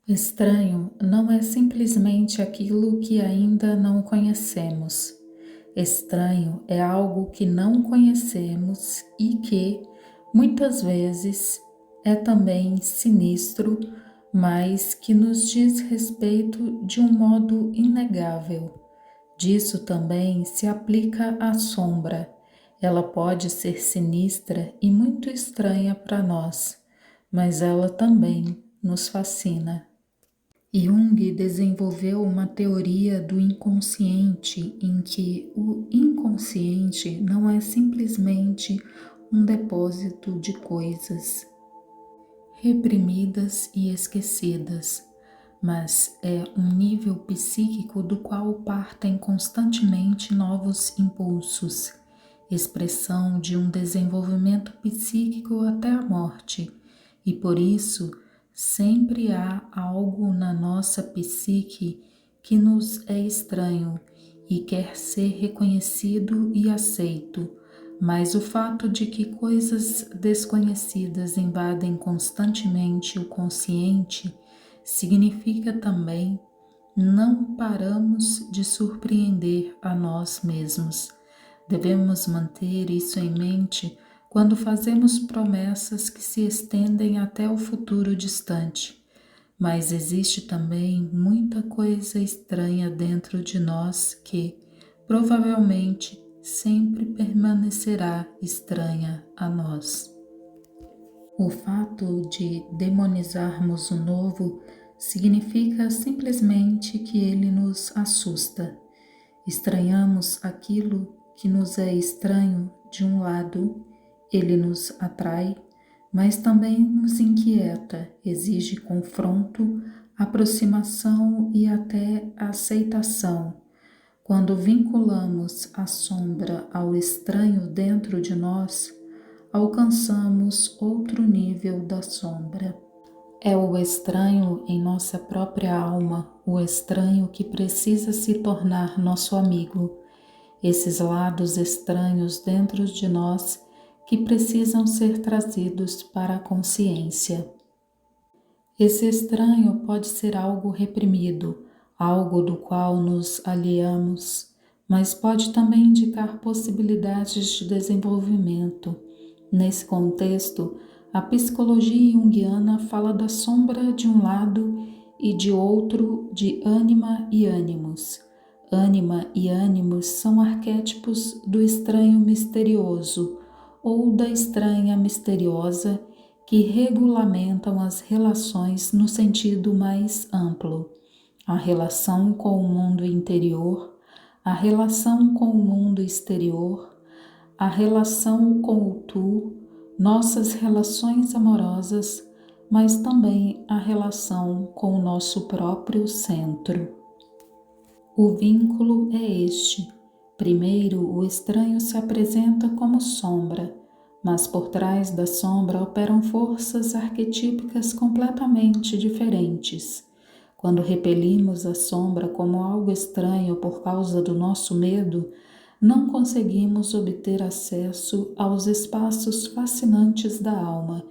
Estranho não é simplesmente aquilo que ainda não conhecemos. Estranho é algo que não conhecemos e que, muitas vezes, é também sinistro, mas que nos diz respeito de um modo inegável. Disso também se aplica à sombra. Ela pode ser sinistra e muito estranha para nós, mas ela também nos fascina. Jung desenvolveu uma teoria do inconsciente em que o inconsciente não é simplesmente um depósito de coisas reprimidas e esquecidas, mas é um nível psíquico do qual partem constantemente novos impulsos, expressão de um desenvolvimento psíquico até a morte, e por isso sempre há algo na nossa psique que nos é estranho e quer ser reconhecido e aceito, mas o fato de que coisas desconhecidas invadem constantemente o consciente significa também não paramos de surpreender a nós mesmos. Devemos manter isso em mente quando fazemos promessas que se estendem até o futuro distante. Mas existe também muita coisa estranha dentro de nós que, provavelmente, sempre permanecerá estranha a nós. O fato de demonizarmos o novo significa simplesmente que ele nos assusta. Estranhamos aquilo que nos é estranho de um lado, ele nos atrai, mas também nos inquieta, exige confronto, aproximação e até aceitação. Quando vinculamos a sombra ao estranho dentro de nós, alcançamos outro nível da sombra. É o estranho em nossa própria alma, o estranho que precisa se tornar nosso amigo. Esses lados estranhos dentro de nós que precisam ser trazidos para a consciência. Esse estranho pode ser algo reprimido, algo do qual nos aliamos, mas pode também indicar possibilidades de desenvolvimento. Nesse contexto, a psicologia junguiana fala da sombra de um lado e de outro de ânima e ânimos. Ânima e ânimos são arquétipos do estranho misterioso ou da estranha misteriosa que regulamentam as relações no sentido mais amplo. A relação com o mundo interior, a relação com o mundo exterior, a relação com o tu, nossas relações amorosas, mas também a relação com o nosso próprio centro. O vínculo é este. Primeiro, o estranho se apresenta como sombra, mas por trás da sombra operam forças arquetípicas completamente diferentes. Quando repelimos a sombra como algo estranho por causa do nosso medo, não conseguimos obter acesso aos espaços fascinantes da alma,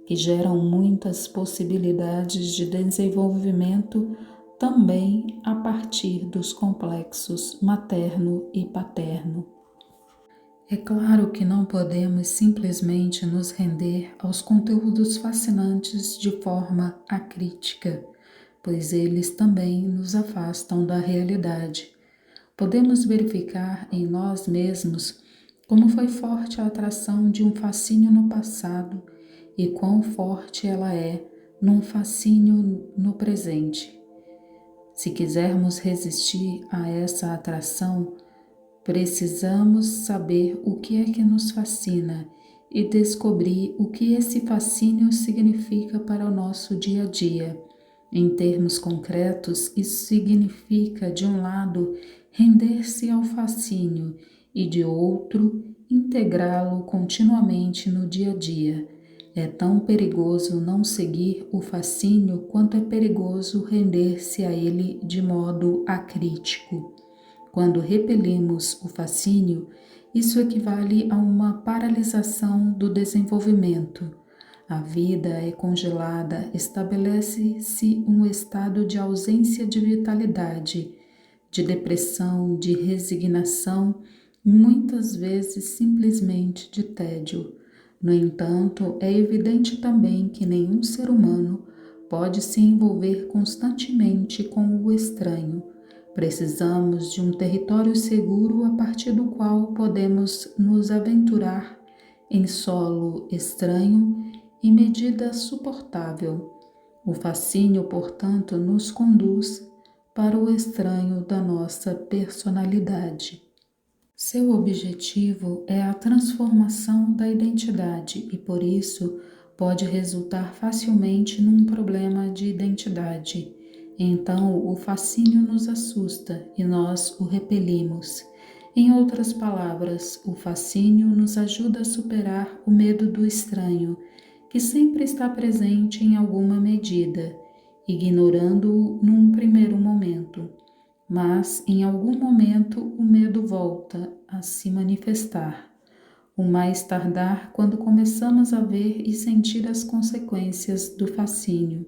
que geram muitas possibilidades de desenvolvimento também a partir dos complexos materno e paterno. É claro que não podemos simplesmente nos render aos conteúdos fascinantes de forma acrítica, pois eles também nos afastam da realidade. Podemos verificar em nós mesmos como foi forte a atração de um fascínio no passado e quão forte ela é num fascínio no presente. Se quisermos resistir a essa atração, precisamos saber o que é que nos fascina e descobrir o que esse fascínio significa para o nosso dia a dia. Em termos concretos, isso significa, de um lado, render-se ao fascínio e, de outro, integrá-lo continuamente no dia a dia. É tão perigoso não seguir o fascínio quanto é perigoso render-se a ele de modo acrítico. Quando repelimos o fascínio, isso equivale a uma paralisação do desenvolvimento. A vida é congelada, estabelece-se um estado de ausência de vitalidade, de depressão, de resignação e muitas vezes simplesmente de tédio. No entanto, é evidente também que nenhum ser humano pode se envolver constantemente com o estranho. Precisamos de um território seguro a partir do qual podemos nos aventurar em solo estranho e medida suportável. O fascínio, portanto, nos conduz para o estranho da nossa personalidade. Seu objetivo é a transformação da identidade e, por isso, pode resultar facilmente num problema de identidade. Então, o fascínio nos assusta e nós o repelimos. Em outras palavras, o fascínio nos ajuda a superar o medo do estranho, que sempre está presente em alguma medida, ignorando-o num primeiro momento. Mas, em algum momento, o medo volta a se manifestar. O mais tardar quando começamos a ver e sentir as consequências do fascínio.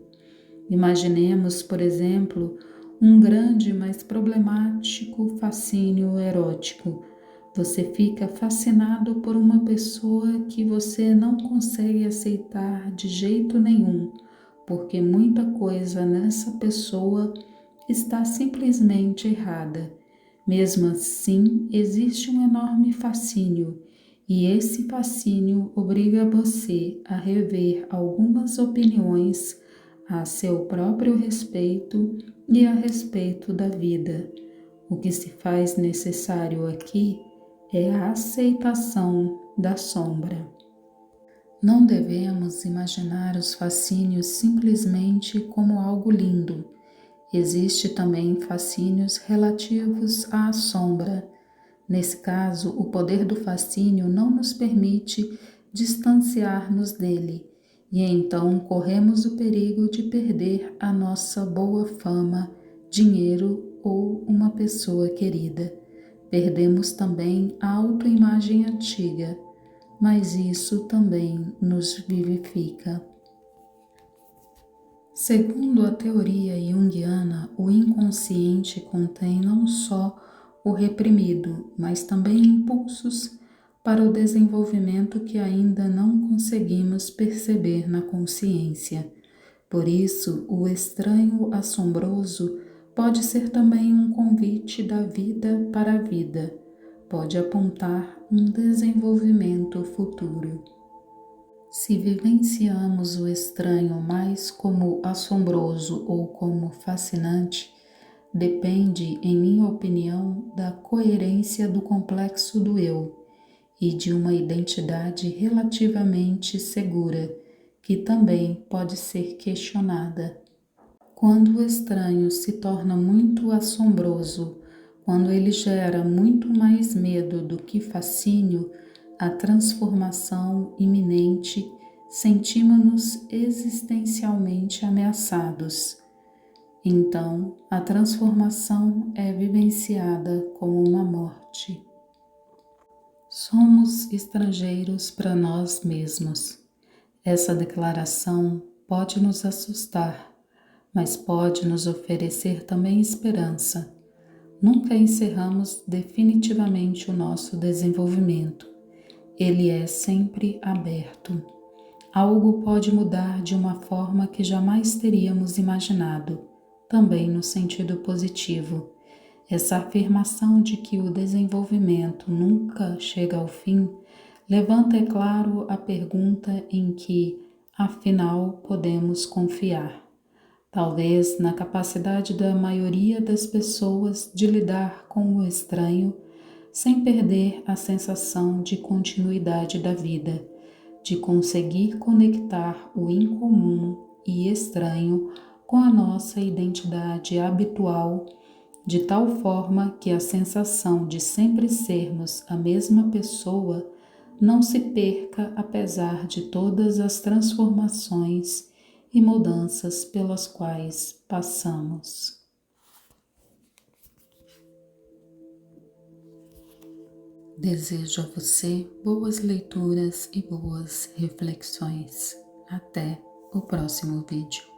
Imaginemos, por exemplo, um grande, mas problemático fascínio erótico. Você fica fascinado por uma pessoa que você não consegue aceitar de jeito nenhum, porque muita coisa nessa pessoa está simplesmente errada. Mesmo assim, existe um enorme fascínio, e esse fascínio obriga você a rever algumas opiniões a seu próprio respeito e a respeito da vida. O que se faz necessário aqui é a aceitação da sombra. Não devemos imaginar os fascínios simplesmente como algo lindo. Existe também fascínios relativos à sombra. Nesse caso, o poder do fascínio não nos permite distanciar-nos dele, e então corremos o perigo de perder a nossa boa fama, dinheiro ou uma pessoa querida. Perdemos também a autoimagem antiga, mas isso também nos vivifica. Segundo a teoria junguiana, o inconsciente contém não só o reprimido, mas também impulsos para o desenvolvimento que ainda não conseguimos perceber na consciência. Por isso, o estranho assombroso pode ser também um convite da vida para a vida, pode apontar um desenvolvimento futuro. Se vivenciamos o estranho mais como assombroso ou como fascinante, depende, em minha opinião, da coerência do complexo do eu e de uma identidade relativamente segura, que também pode ser questionada. Quando o estranho se torna muito assombroso, quando ele gera muito mais medo do que fascínio, a transformação iminente, sentimos-nos existencialmente ameaçados. Então, a transformação é vivenciada como uma morte. Somos estrangeiros para nós mesmos. Essa declaração pode nos assustar, mas pode nos oferecer também esperança. Nunca encerramos definitivamente o nosso desenvolvimento. Ele é sempre aberto. Algo pode mudar de uma forma que jamais teríamos imaginado, também no sentido positivo. Essa afirmação de que o desenvolvimento nunca chega ao fim levanta, é claro, a pergunta em que, afinal, podemos confiar. Talvez na capacidade da maioria das pessoas de lidar com o estranho sem perder a sensação de continuidade da vida, de conseguir conectar o incomum e estranho com a nossa identidade habitual, de tal forma que a sensação de sempre sermos a mesma pessoa não se perca apesar de todas as transformações e mudanças pelas quais passamos. Desejo a você boas leituras e boas reflexões. Até o próximo vídeo.